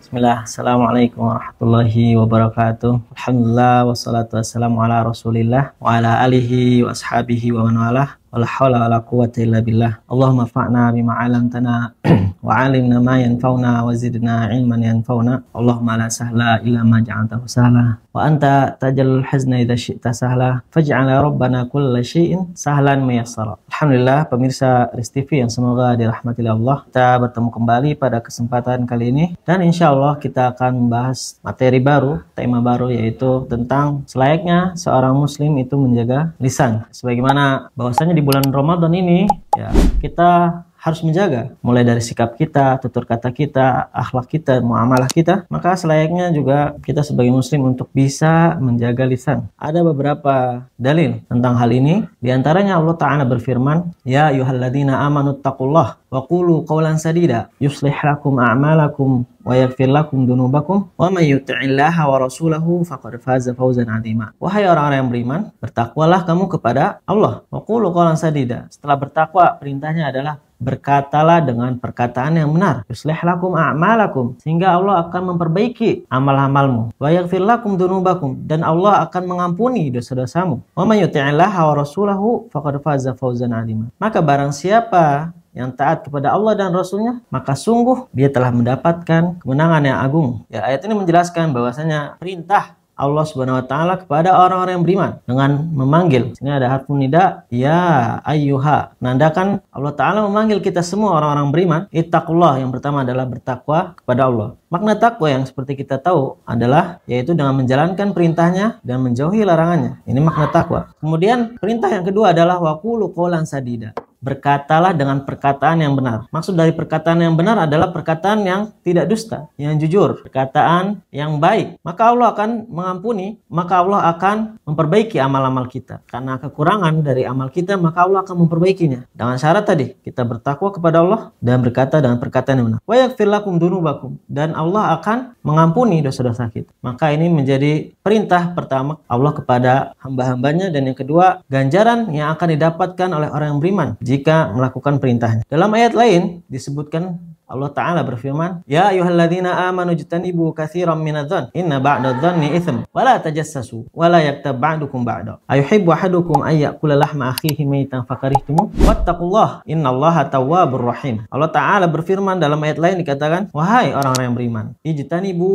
Bismillah, Assalamualaikum warahmatullahi wabarakatuh. Alhamdulillah, wassalatu wassalamu ala rasulillah wa ala alihi wa ashabihi wa man walah. Wala hawla wala quwwata illa billah. Allahumma fa'na bima 'allamtana wa 'allimna ma yanfa'una wa zidna 'ilman yanfa'una. Allahumma la sahla illa ma ja'altahu sahla wa anta taj'alul hazna idza syi'ta sahla faj'al rabbana kulla syai'in sahlan muyassara. Alhamdulillah, pemirsa Riz TV yang semoga dirahmati Allah. Kita bertemu kembali pada kesempatan kali ini dan insyaallah kita akan membahas materi baru, tema baru, yaitu tentang selayaknya seorang muslim itu menjaga lisan. Sebagaimana bahwasanya di bulan Ramadan ini ya kita harus menjaga mulai dari sikap kita, tutur kata kita, akhlak kita, muamalah kita. Maka selayaknya juga kita sebagai muslim untuk bisa menjaga lisan. Ada beberapa dalil tentang hal ini. Di antaranya Allah Ta'ala berfirman, "Ya ayyuhalladzina amanu taqullah wa qulu qawlan sadida yuslih lakum a'malakum wa yaghfir lakum dunubakum wa may yuti'illaha wa rasulahu faqad faza fawzan 'azima." Wahai orang-orang yang beriman, bertakwalah kamu kepada Allah. Wa qulu qawlan sadida. Setelah bertakwa, perintahnya adalah berkatalah dengan perkataan yang benar. Yuslih lakum a'malakum, sehingga Allah akan memperbaiki amal-amalmu. Wa yaghfir lakum dunubakum, dan Allah akan mengampuni dosa-dosamu. Wa may yuti'illaha wa rasulahu faqad faza fawzan 'azima. Maka barang siapa yang taat kepada Allah dan Rasulnya, maka sungguh dia telah mendapatkan kemenangan yang agung. Ya, ayat ini menjelaskan bahwasanya perintah Allah Subhanahu wa taala kepada orang-orang yang beriman dengan memanggil. Sini ada harfun nida, ya ayyuha. Menandakan Allah Ta'ala memanggil kita semua orang-orang beriman. Ittaqullah, yang pertama adalah bertakwa kepada Allah. Makna takwa yang seperti kita tahu adalah yaitu dengan menjalankan perintahnya dan menjauhi larangannya. Ini makna takwa. Kemudian perintah yang kedua adalah waqulu qawlan sadida. Berkatalah dengan perkataan yang benar. Maksud dari perkataan yang benar adalah perkataan yang tidak dusta, yang jujur, perkataan yang baik. Maka Allah akan mengampuni, maka Allah akan memperbaiki amal-amal kita. Karena kekurangan dari amal kita, maka Allah akan memperbaikinya. Dengan syarat tadi, kita bertakwa kepada Allah dan berkata dengan perkataan yang benar. Wa yaghfir lakum dunubakum, dan Allah akan mengampuni dosa-dosa kita. Maka ini menjadi perintah pertama Allah kepada hamba-hambanya, dan yang kedua, ganjaran yang akan didapatkan oleh orang yang beriman jika melakukan perintahnya. Dalam ayat lain disebutkan Allah Ta'ala berfirman, "Ya ayyuhalladzina amanu jtanibu katsiran minadh-dhann, inna ba'dadh-dhanni itsm, wa la tajassasu, wa la yaktab ba'dukum ba'da. Ayuhibbu ahadukum ay ya'kula lahma akhihi maytan fakarihtum, wattaqullah, innallaha tawwabur rahim." Allah Ta'ala berfirman dalam ayat lain dikatakan, "Wahai orang-orang yang beriman, ijtanibu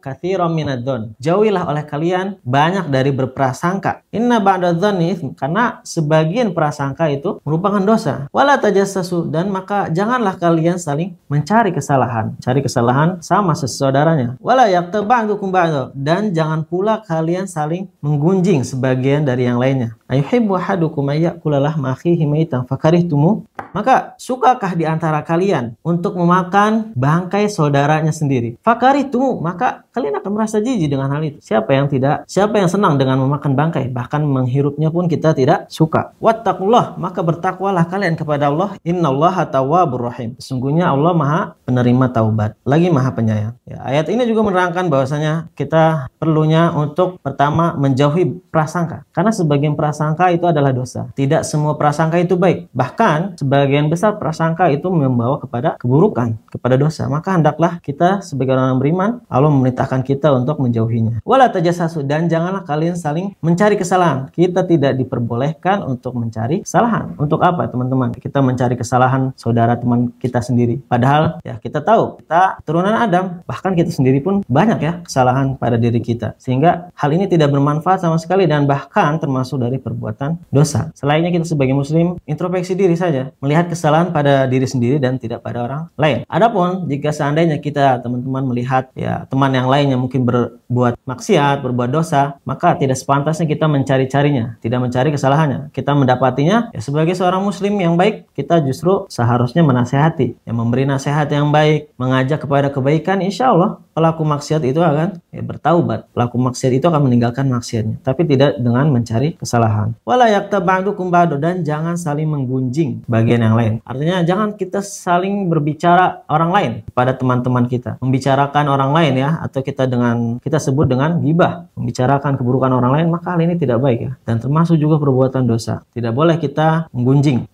katsiran minadh-dhann, jauhilah oleh kalian banyak dari berprasangka. Inna ba'dadh-dhanni itsm, karena sebagian prasangka itu merupakan dosa. Wa la tajassasu, dan maka janganlah kalian saling mencari kesalahan. Cari kesalahan sama saudaranya. Wala yaktab ba'dukum ba'da, dan jangan pula kalian saling menggunjing sebagian dari yang lainnya. Ayuhibbu ahadukum ay ya'kula lahma akhihi maytan fakarihtum. Maka sukakah di antara kalian untuk memakan bangkai saudaranya sendiri? Fakarihtum, maka kalian akan merasa jijik dengan hal itu. Siapa yang tidak? Siapa yang senang dengan memakan bangkai? Bahkan menghirupnya pun kita tidak suka. Wattaqullah, maka bertakwalah kalian kepada Allah. Innallaha tawwabur rahim. Sesungguhnya Allah Maha penerima taubat, lagi Maha penyayang. Ya, ayat ini juga menerangkan bahwasanya kita perlunya untuk pertama menjauhi prasangka. Karena sebagian prasangka itu adalah dosa. Tidak semua prasangka itu baik. Bahkan sebagian besar prasangka itu membawa kepada keburukan, kepada dosa. Maka hendaklah kita sebagai orang beriman, Allah memerintahkan kita untuk menjauhinya. Wala tajassasu, dan janganlah kalian saling mencari kesalahan. Kita tidak diperbolehkan untuk mencari kesalahan. Untuk apa, teman-teman? Kita mencari kesalahan saudara teman kita sendiri. Padahal ya kita tahu kita turunan Adam, bahkan kita sendiri pun banyak ya kesalahan pada diri kita, sehingga hal ini tidak bermanfaat sama sekali dan bahkan termasuk dari perbuatan dosa. Selainnya kita sebagai muslim introspeksi diri saja, melihat kesalahan pada diri sendiri dan tidak pada orang lain. Adapun jika seandainya kita teman-teman melihat ya teman yang lainnya mungkin berbuat maksiat, berbuat dosa, maka tidak sepantasnya kita mencari-carinya, tidak mencari kesalahannya. Kita mendapatinya ya sebagai seorang muslim yang baik, kita justru seharusnya menasehati, yang memberi nasihat yang baik, mengajak kepada kebaikan. Insya Allah pelaku maksiat itu akan bertaubat. Pelaku maksiat itu akan meninggalkan maksiatnya, tapi tidak dengan mencari kesalahan. Wala yaktab ba'dukum ba'da, dan jangan saling menggunjing bagian yang lain. Artinya jangan kita saling berbicara orang lain pada teman-teman kita, membicarakan orang lain ya, atau atau kita sebut dengan ghibah, membicarakan keburukan orang lain, maka hal ini tidak baik ya. Dan termasuk juga perbuatan dosa. Tidak boleh kita menggunjing.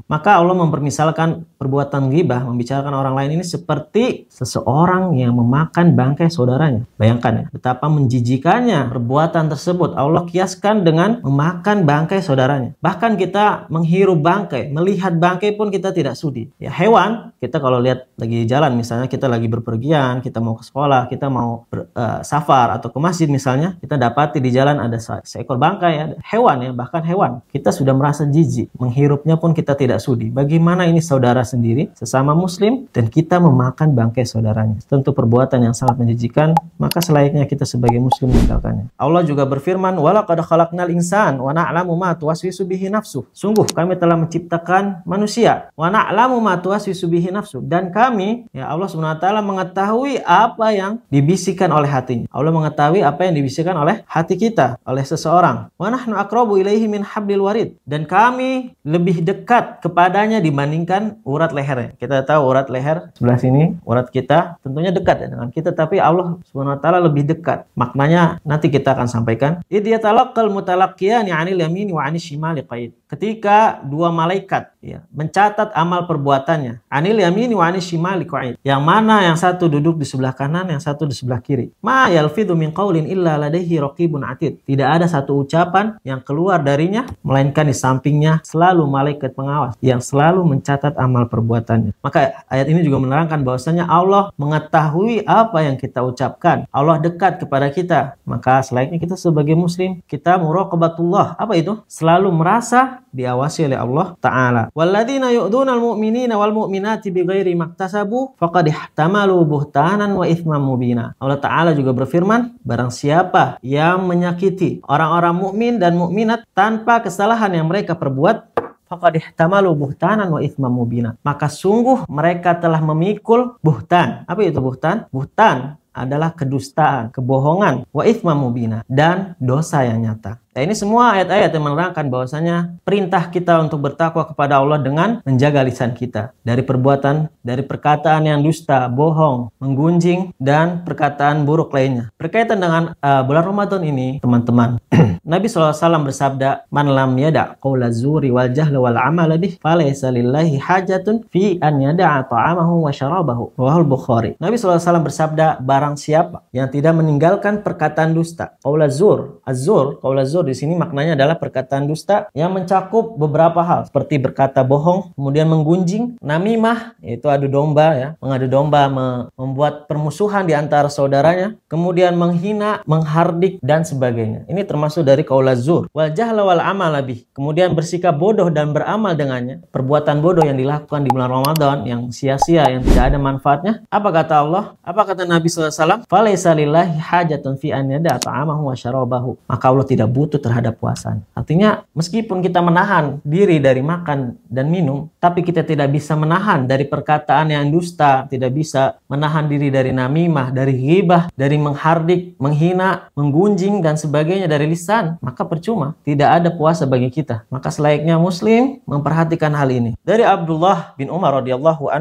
Maka Allah mempermisalkan perbuatan ghibah, membicarakan orang lain ini seperti seseorang yang memakan bangkai saudaranya. Bayangkan ya, betapa menjijikannya perbuatan tersebut. Allah kiaskan dengan memakan bangkai saudaranya. Bahkan kita menghirup bangkai, melihat bangkai pun kita tidak sudi. Ya, hewan, kita kalau lihat lagi jalan, misalnya kita lagi berpergian, kita mau ke sekolah, kita mau safar atau ke masjid misalnya, kita dapati di jalan ada seekor bangkai, ada hewan ya, bahkan hewan. Kita sudah merasa jijik, menghirupnya pun kita tidak sudi. Bagaimana ini saudara sendiri, sesama muslim, dan kita memakan bangkai saudaranya. Tentu perbuatan yang sangat menjijikan, maka selayaknya kita sebagai muslim meninggalkannya. Allah juga berfirman, "Walaqad khalaqnal insan wa na'lamu ma tuwaswisu bihi nafsuh." Sungguh kami telah menciptakan manusia, wa na'lamu ma tuwaswisu bihi nafsuh, dan kami, ya Allah Subhanahu wa taala mengetahui apa yang dibisikkan oleh hatinya. Allah mengetahui apa yang dibisikkan oleh hati kita, oleh seseorang. Wa nahnu aqrabu ilaihi min hablil warid, dan kami lebih dekat kepadanya dibandingkan urat lehernya. Kita tahu urat leher sebelah sini, urat kita tentunya dekat ya dengan kita, tapi Allah Subhanahu wa taala lebih dekat. Maknanya nanti kita akan sampaikan. Idh yatalaqqal mutalaqqiyani 'anil yamini wa 'anil shimali qaid. Ketika dua malaikat ya mencatat amal perbuatannya, 'anil yamini wa 'anil shimali qaid. Yang mana yang satu duduk di sebelah kanan, yang satu di sebelah kiri. Ma yalfidhu min qaulin illa ladaihi raqibun atid. Tidak ada satu ucapan yang keluar darinya melainkan di sampingnya selalu malaikat pengawas yang selalu mencatat amal perbuatannya. Maka ayat ini juga menerangkan bahwasanya Allah mengetahui apa yang kita ucapkan. Allah dekat kepada kita. Maka selayaknya kita sebagai muslim, kita muraqabatullah. Apa itu? Selalu merasa diawasi oleh Allah Ta'ala. Walladzina yu'dunal mu'minina wal mu'minati bighairi maktasabu faqad ihtamalu buhtanan wa itsman mubina. Allah Ta'ala juga berfirman, barang siapa yang menyakiti orang-orang mukmin dan mukminat tanpa kesalahan yang mereka perbuat, faqad ihtamalu buhtanan wa itsman mubina. Maka sungguh mereka telah memikul buhtan. Apa itu buhtan? Buhtan adalah kedustaan, kebohongan, wa itsman mubina, dan dosa yang nyata. Nah, ini semua ayat-ayat yang menerangkan bahwasanya perintah kita untuk bertakwa kepada Allah dengan menjaga lisan kita dari perbuatan, dari perkataan yang dusta, bohong, menggunjing, dan perkataan buruk lainnya. Berkaitan dengan bulan Ramadan ini, teman-teman, Nabi SAW bersabda, "Man lam yada' qaula zuri wal jahla wal amala bih, falaysa lillahi hajatun fi an yada'a ta'amahu wa syarabahu." Rawahul Bukhari. Nabi SAW bersabda, barang siapa yang tidak meninggalkan perkataan dusta, qaula zur, az-zur, qaula zur di sini maknanya adalah perkataan dusta yang mencakup beberapa hal seperti berkata bohong, kemudian menggunjing, namimah, yaitu adu domba ya, mengadu domba, membuat permusuhan di antara saudaranya, kemudian menghina, menghardik, dan sebagainya. Ini termasuk dari qaula zur. Wal jahla wal amala bih, kemudian bersikap bodoh dan beramal dengannya. Perbuatan bodoh yang dilakukan di bulan Ramadan yang sia-sia, yang tidak ada manfaatnya. Apa kata Allah? Apa kata Nabi SAW? "Falaysa lillahi hajatun fi an yada'a ta'amahu wa syarabahu." Maka Allah tidak butuh terhadap puasa. Artinya meskipun kita menahan diri dari makan dan minum, tapi kita tidak bisa menahan dari perkataan yang dusta, tidak bisa menahan diri dari namimah, dari ghibah, dari menghardik, menghina, menggunjing, dan sebagainya dari lisan, maka percuma, tidak ada puasa bagi kita. Maka selayaknya muslim memperhatikan hal ini. Dari Abdullah bin Umar radhiyallahu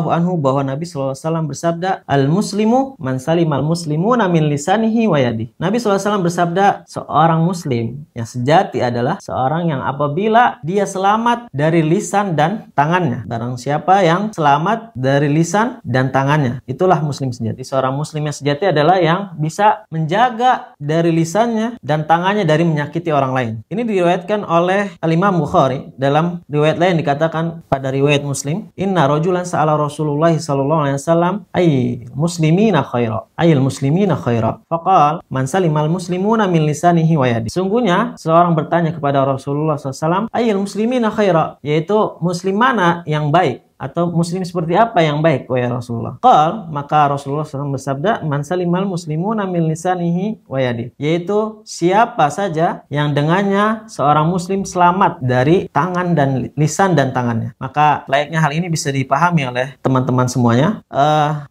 anhu bahwa Nabi SAW bersabda, "Al-muslimu man salimal muslimuna min lisanihi wa yadihi." Nabi SAW bersabda, seorang muslim yang sejati adalah seorang yang apabila dia selamat dari lisan dan tangannya. Barang siapa yang selamat dari lisan dan tangannya, itulah muslim sejati. Seorang muslim yang sejati adalah yang bisa menjaga dari lisannya dan tangannya dari menyakiti orang lain. Ini diriwayatkan oleh Al-Imam Bukhari. Dalam riwayat lain dikatakan pada riwayat Muslim, "Inna rajulan sa'ala Rasulullah sallallahu alaihi wasallam ay muslimina khaira." Ayil muslimina khaira. Faqal, "Man salimal muslimuna min lisanihi wa yadi." Sungguhnya seorang bertanya kepada Rasulullah SAW, "Ayil muslimina khaira?" Yaitu muslim mana yang baik, atau muslim seperti apa yang baik, wahai Rasulullah? Qal, maka Rasulullah SAW bersabda, "Man salimal muslimuna min lisanihi wa yadi." Yaitu siapa saja yang dengannya seorang muslim selamat dari tangan dan lisan dan tangannya. Maka layaknya hal ini bisa dipahami oleh teman-teman semuanya.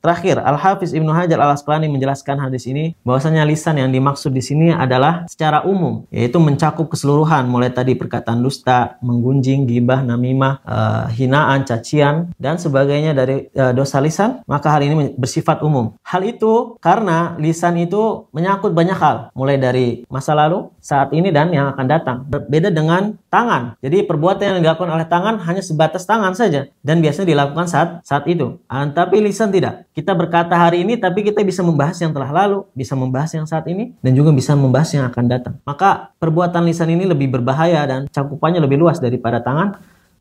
Terakhir, Al-Hafiz Ibnu Hajar Al-Asqalani menjelaskan hadis ini bahwasanya lisan yang dimaksud di sini adalah secara umum, yaitu mencakup keseluruhan mulai tadi perkataan dusta, menggunjing, ghibah, namimah, hinaan, cacian, tangan, dan sebagainya dari dosa lisan, maka hal ini bersifat umum. Hal itu karena lisan itu menyangkut banyak hal, mulai dari masa lalu, saat ini, dan yang akan datang. Berbeda dengan tangan. Jadi perbuatan yang dilakukan oleh tangan hanya sebatas tangan saja, dan biasanya dilakukan saat itu. Tapi lisan tidak. Kita berkata hari ini, tapi kita bisa membahas yang telah lalu, bisa membahas yang saat ini, dan juga bisa membahas yang akan datang. Maka perbuatan lisan ini lebih berbahaya dan cakupannya lebih luas daripada tangan.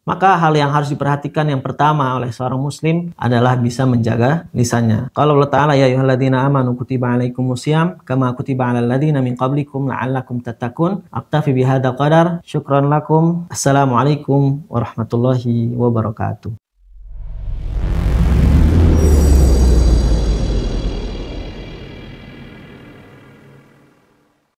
Maka hal yang harus diperhatikan yang pertama oleh seorang muslim adalah bisa menjaga lisannya. Qala Allah Ta'ala, ya ayyuhalladzina amanu kutiba alaikumusiyam kama kutiba alal ladzina min qablikum la'allakum tattaqun. Aktafi bihadzal qadar. Syukran lakum. Assalamualaikum warahmatullahi wabarakatuh.